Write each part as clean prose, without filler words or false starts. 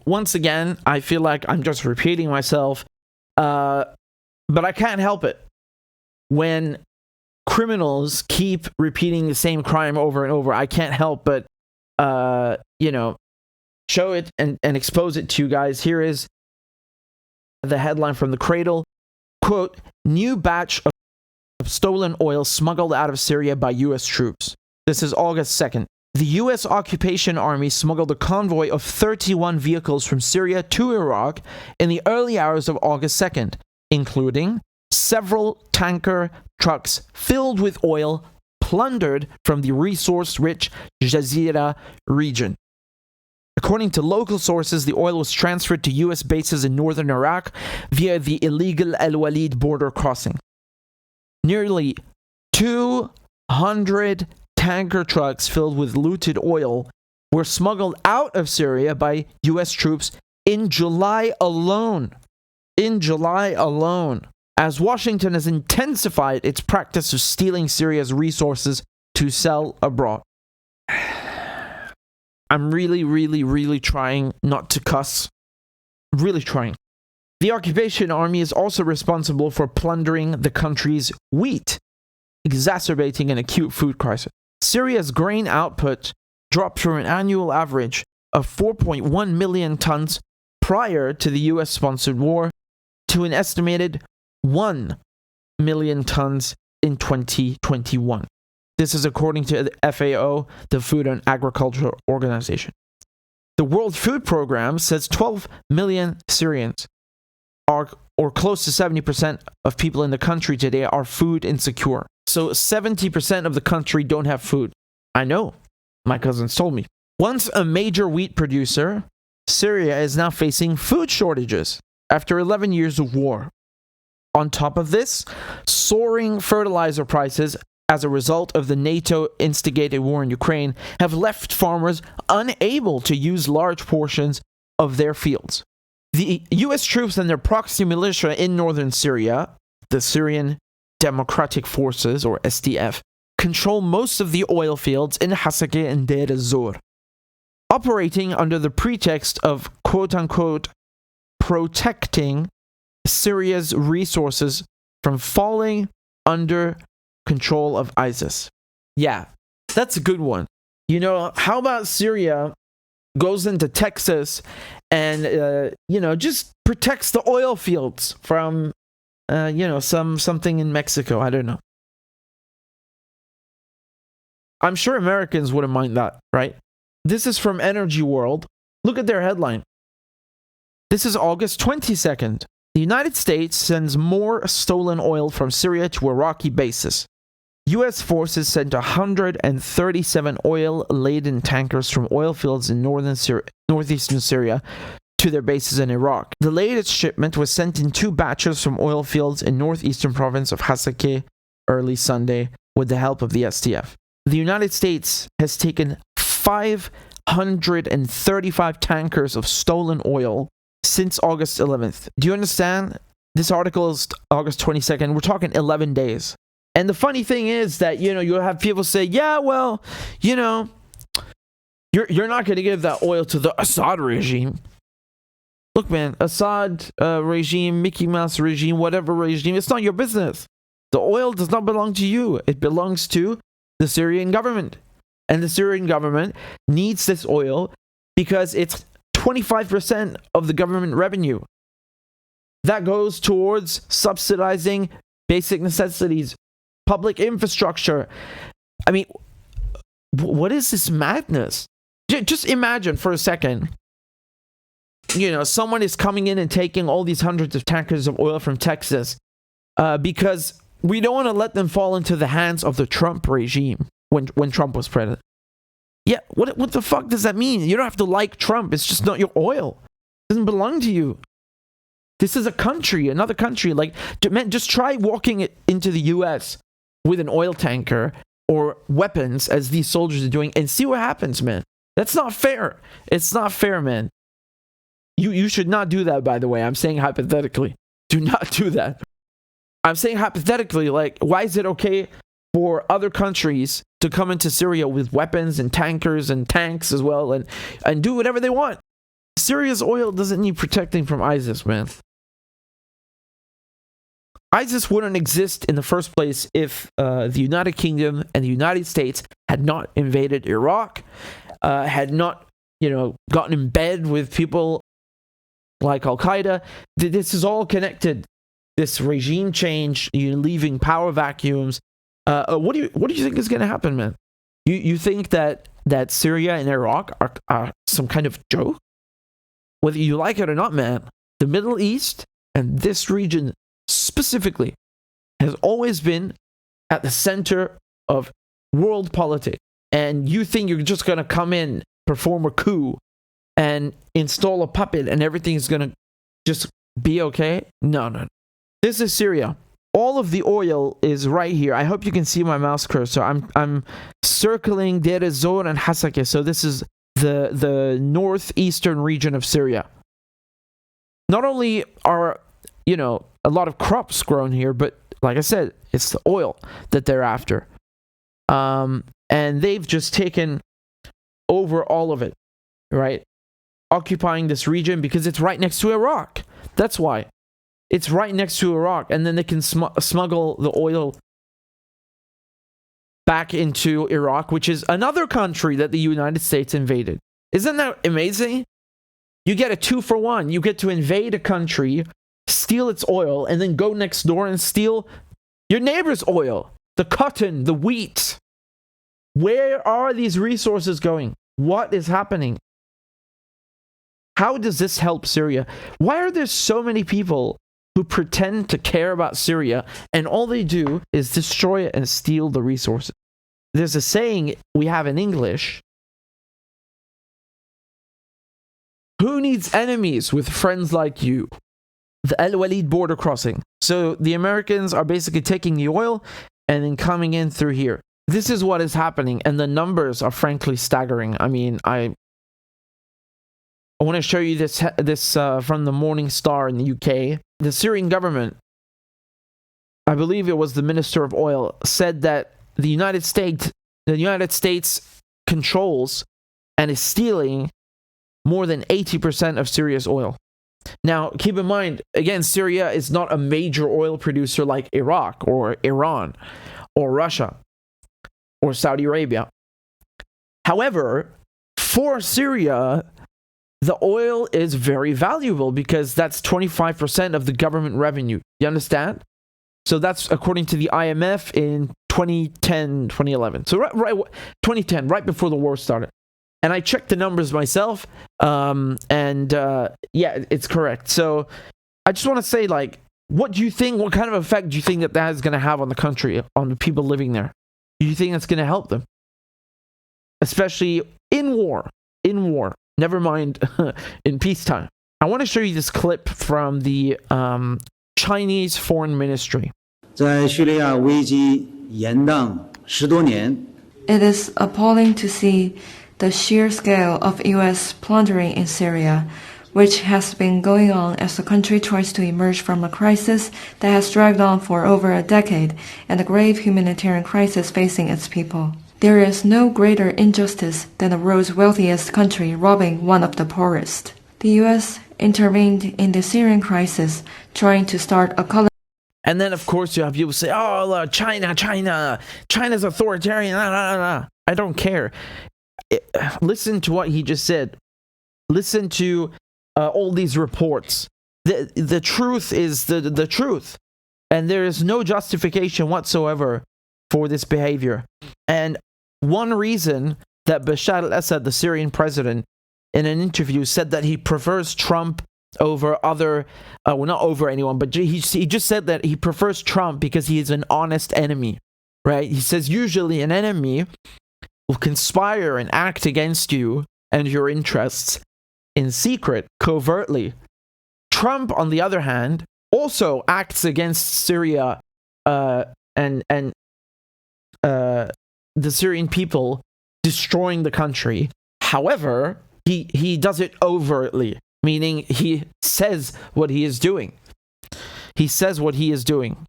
once again, I feel like I'm just repeating myself, but I can't help it. When criminals keep repeating the same crime over and over, I can't help but, show it and expose it to you guys. Here is the headline from the Cradle. Quote, new batch of stolen oil smuggled out of Syria by U.S. troops. This is August 2nd. The U.S. occupation army smuggled a convoy of 31 vehicles from Syria to Iraq in the early hours of August 2nd, including several tanker trucks filled with oil plundered from the resource-rich Jazeera region. According to local sources, the oil was transferred to U.S. bases in northern Iraq via the illegal Al-Walid border crossing. Nearly 200 tanker trucks filled with looted oil were smuggled out of Syria by U.S. troops in July alone. In July alone, as Washington has intensified its practice of stealing Syria's resources to sell abroad. I'm really trying not to cuss. Really trying. The occupation army is also responsible for plundering the country's wheat, exacerbating an acute food crisis. Syria's grain output dropped from an annual average of 4.1 million tons prior to the US-sponsored war to an estimated 1 million tons in 2021. This is according to the FAO, the Food and Agriculture Organization. The World Food Program says 12 million Syrians are, or close to 70% of people in the country today are food insecure. So 70% of the country don't have food. I know. My cousins told me. Once a major wheat producer, Syria is now facing food shortages after 11 years of war. On top of this, soaring fertilizer prices as a result of the NATO-instigated war in Ukraine have left farmers unable to use large portions of their fields. The U.S. troops and their proxy militia in northern Syria, the Syrian Democratic Forces, or SDF, control most of the oil fields in Hasakeh and Deir ez-Zor, operating under the pretext of quote-unquote protecting Syria's resources from falling under control of ISIS. Yeah, that's a good one. You know, how about Syria goes into Texas and, just protects the oil fields from, something in Mexico. I don't know. I'm sure Americans wouldn't mind that, right? This is from Energy World. Look at their headline. This is August 22nd. The United States sends more stolen oil from Syria to Iraqi bases. U.S. forces sent 137 oil-laden tankers from oil fields in northeastern Syria to their bases in Iraq. The latest shipment was sent in 2 batches from oil fields in northeastern province of Hasakeh early Sunday with the help of the SDF. The United States has taken 535 tankers of stolen oil since August 11th. Do you understand? This article is August 22nd. We're talking 11 days. And the funny thing is that, you'll have people say, yeah, well, you're not going to give that oil to the Assad regime. Look, man, Assad regime, Mickey Mouse regime, whatever regime, it's not your business. The oil does not belong to you. It belongs to the Syrian government. And the Syrian government needs this oil because it's 25% of the government revenue. That goes towards subsidizing basic necessities, public infrastructure. I mean, what is this madness? Just imagine for a second, someone is coming in and taking all these hundreds of tankers of oil from Texas because we don't want to let them fall into the hands of the Trump regime when Trump was president. Yeah, what the fuck does that mean? You don't have to like Trump. It's just not your oil. It doesn't belong to you. This is a country, another country. Like, man, just try walking into the U.S. with an oil tanker or weapons, as these soldiers are doing, and see what happens, man. That's not fair. It's not fair, man. You should not do that, by the way. I'm saying hypothetically. Do not do that. I'm saying hypothetically, like, why is it okay for other countries to come into Syria with weapons and tankers and tanks as well and do whatever they want? Syria's oil doesn't need protecting from ISIS, man. ISIS wouldn't exist in the first place if the United Kingdom and the United States had not invaded Iraq, had not, gotten in bed with people like Al-Qaeda. This is all connected. This regime change, leaving power vacuums. What do you think is going to happen, man? You think that Syria and Iraq are some kind of joke? Whether you like it or not, man, the Middle East and this region specifically has always been at the center of world politics. And you think you're just going to come in, perform a coup, and install a puppet and everything is going to just be okay? No. This is Syria. All of the oil is right here. I hope you can see my mouse cursor. I'm circling Deir ez-Zor and Hasakeh. So this is the northeastern region of Syria. Not only are, a lot of crops grown here, but like I said, it's the oil that they're after. And they've just taken over all of it, right? Occupying this region because it's right next to Iraq. That's why. It's right next to Iraq, and then they can smuggle the oil back into Iraq, which is another country that the United States invaded. Isn't that amazing? You get a 2-for-1. You get to invade a country, steal its oil, and then go next door and steal your neighbor's oil. The cotton, the wheat. Where are these resources going? What is happening? How does this help Syria? Why are there so many people who pretend to care about Syria and all they do is destroy it and steal the resources? There's a saying we have in English: who needs enemies with friends like you? The El Walid border crossing. So the Americans are basically taking the oil and then coming in through here. This is what is happening, and the numbers are frankly staggering. I mean, I want to show you this from the Morning Star in the UK. The Syrian government, I believe it was the Minister of Oil, said that the United States controls and is stealing more than 80% of Syria's oil. Now, keep in mind, again, Syria is not a major oil producer like Iraq or Iran or Russia or Saudi Arabia. However, for Syria, the oil is very valuable because that's 25% of the government revenue. You understand? So that's according to the IMF in 2010, 2011. So right 2010, right before the war started. And I checked the numbers myself, yeah, it's correct. So I just want to say, what do you think, what kind of effect do you think that is going to have on the country, on the people living there? Do you think that's going to help them? Especially in war. Never mind in peacetime. I want to show you this clip from the Chinese Foreign Ministry. 在叙利亚危机延宕10多年. It is appalling to see the sheer scale of U.S. plundering in Syria, which has been going on as the country tries to emerge from a crisis that has dragged on for over a decade and the grave humanitarian crisis facing its people. There is no greater injustice than the world's wealthiest country robbing one of the poorest. The U.S. intervened in the Syrian crisis, trying to start a color. And then, of course, you have people say, oh, China's authoritarian. I don't care. Listen to what he just said. Listen to all these reports. The truth is the truth. And there is no justification whatsoever for this behavior. And one reason that Bashar al-Assad, the Syrian president, in an interview said that he prefers Trump over other, well, not over anyone, but he just said that he prefers Trump because he is an honest enemy, right? He says usually an enemy will conspire and act against you and your interests in secret, covertly. Trump, on the other hand, also acts against Syria and the Syrian people, destroying the country. However, he does it overtly, meaning he says what he is doing. He says what he is doing.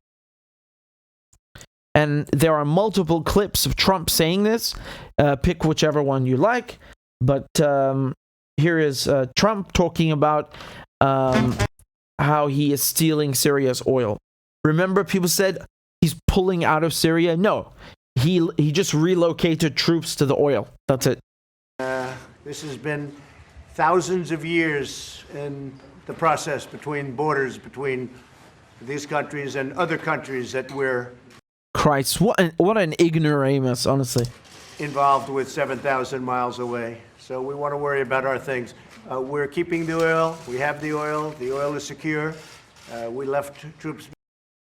And there are multiple clips of Trump saying this. Pick whichever one you like. But here is Trump talking about how he is stealing Syria's oil. Remember, people said he's pulling out of Syria? No, he just relocated troops to the oil. That's it. This has been thousands of years in the process between borders between these countries and other countries that we're Christ, what an ignoramus, honestly. involved with 7,000 miles away. So we want to worry about our things. We're keeping the oil. We have the oil. The oil is secure. We left troops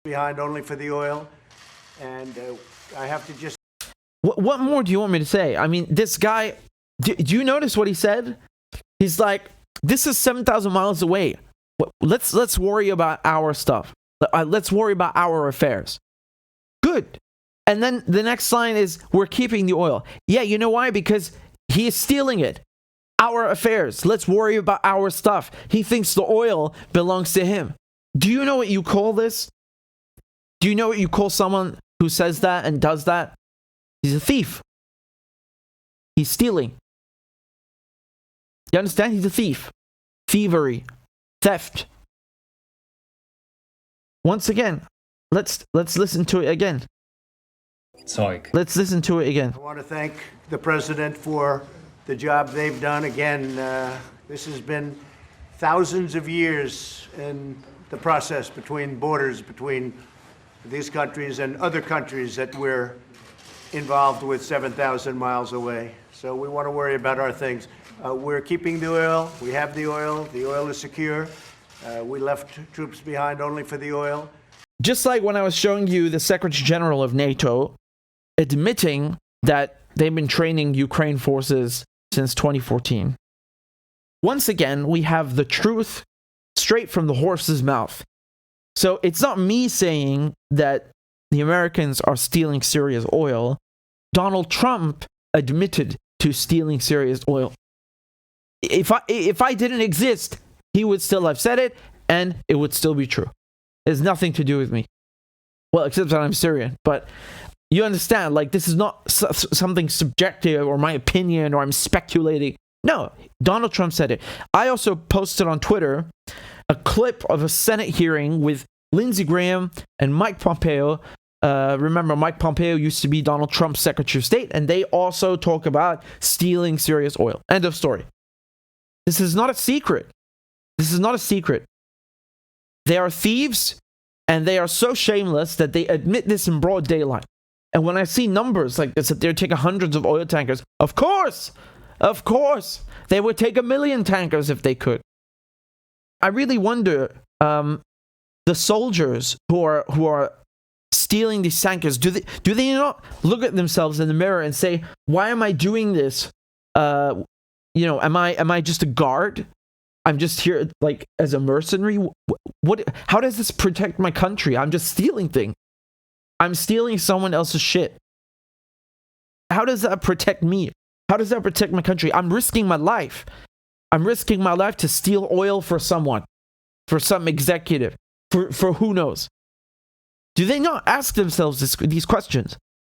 behind only for the oil. And I have to just... What more do you want me to say? I mean, this guy, do you notice what he said? He's like, this is 7,000 miles away. Let's worry about our stuff. Let's worry about our affairs. Good. And then the next line is, we're keeping the oil. Yeah, you know why? Because he is stealing it. Our affairs. Let's worry about our stuff. He thinks the oil belongs to him. Do you know what you call this? Do you know what you call someone who says that and does that? He's a thief. He's stealing. You understand? He's a thief. Thievery. Theft. Once again, let's listen to it again. Let's listen to it again. I want to thank the president for the job they've done. Again, this has been thousands of years in the process between borders between these countries and other countries that we're involved with 7,000 miles away. So we want to worry about our things. We're keeping the oil. We have the oil. The oil is secure. We left troops behind only for the oil. Just like when I was showing you the Secretary General of NATO admitting that they've been training Ukraine forces since 2014. Once again, we have the truth straight from the horse's mouth. So it's not me saying that the Americans are stealing Syria's oil. Donald Trump admitted to stealing Syria's oil. If I didn't exist, he would still have said it, and it would still be true. It has nothing to do with me. Well, except that I'm Syrian. But you understand, like, this is not something subjective or my opinion or I'm speculating. No, Donald Trump said it. I also posted on Twitter a clip of a Senate hearing with Lindsey Graham and Mike Pompeo. Remember, Mike Pompeo used to be Donald Trump's Secretary of State, and they also talk about stealing Syria's oil. End of story. This is not a secret. This is not a secret. They are thieves, and they are so shameless that they admit this in broad daylight. And when I see numbers like this, that they're taking hundreds of oil tankers, of course, they would take 1 million tankers if they could. I really wonder, the soldiers who are stealing these tankers, do they not look at themselves in the mirror and say, why am I doing this? Am I just a guard? I'm just here like as a mercenary. How does this protect my country? I'm just stealing things. I'm stealing someone else's shit. How does that protect me? How does that protect my country? I'm risking my life. I'm risking my life to steal oil for someone, for some executive, for who knows? Do they not ask themselves these questions?